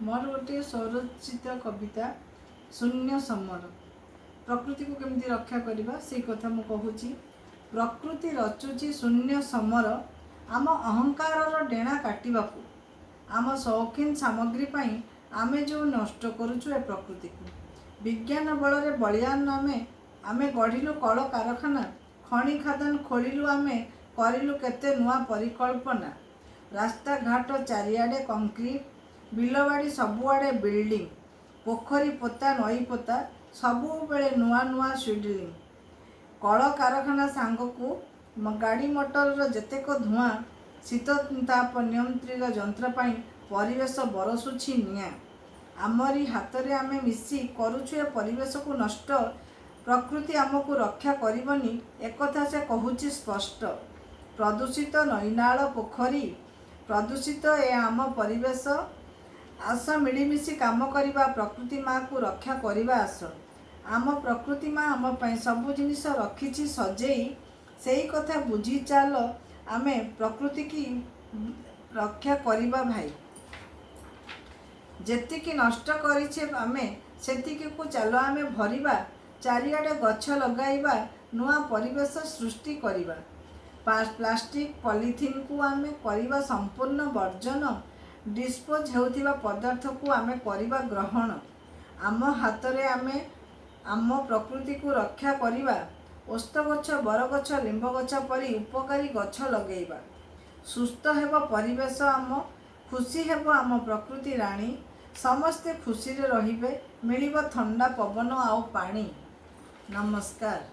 मोर गोटे स्वरचित कविता शून्य समर। प्रकृति को केमती रक्षा करवा से कथा मु कहूँ। प्रकृति रचुची शून्य समर आम अहंकार डेणा काटवाकू आम शौकीन सामग्री पाई आमे जो नष्ट करुचु ए प्रकृति को। विज्ञान बल रे बलियान आमे गढ़िलु कल कारखाना, खଣି खादान खोलिलु, आमे करिलु केते नुआ परिकल्पना। रास्ता घाट चारिआडे कंक्रीट, बिलबाड़ी सबुआडे बिल्डिंग, पोखरी पोता नई पोता सबु बेले नुआ नुआ स्विडलिंग। कल कारखाना सांगकू गाड़ी मोटर जेतेक धुआं, शीत ताप नियंत्रित जंत्र पाई परिवेश बरसुछि निया। आमरी हाथ रे आमे मिसी करुछु ए परिवेश को नष्ट। प्रकृति आमको रक्षा करबनी एकथा से कहूची स्पष्ट। प्रदूषित नईनाल पोखरी, प्रदूषित ए आम परिवेश। आस मिलीमिशी काम करवा, प्रकृति माँ को रक्षा करवा आस। आम प्रकृति माँ आम पाई सबु जिनिस रखिछि सजेई, सेई कथा बुझी चाल आमे प्रकृति की रक्षा करवा भाई। जेतिकी नष्ट करिछे आमे सेतिकी को चालो आमे भरिबा। चारिआडे गछ लगाइबा, नुआ परिवेश सृष्टि करिबा। प्लास्टिक पॉलिथिन को आमे करिबा संपूर्ण वर्जन। डिस्पोज हेउथिबा पदार्थ को आमे करिबा ग्रहण। आम हाथ रे आमे आम प्रकृति को रक्षा करिबा। ओस्त गछ, बरगछ, लिंब गछ परी उपकारी गछ लगेइबा। सुस्थ हेब परिवेश आम, खुशी हेब आम प्रकृति राणी। समस्ते खुशी रे रहिबे, मिलिब ठंडा पवन आउ पानी। नमस्कार।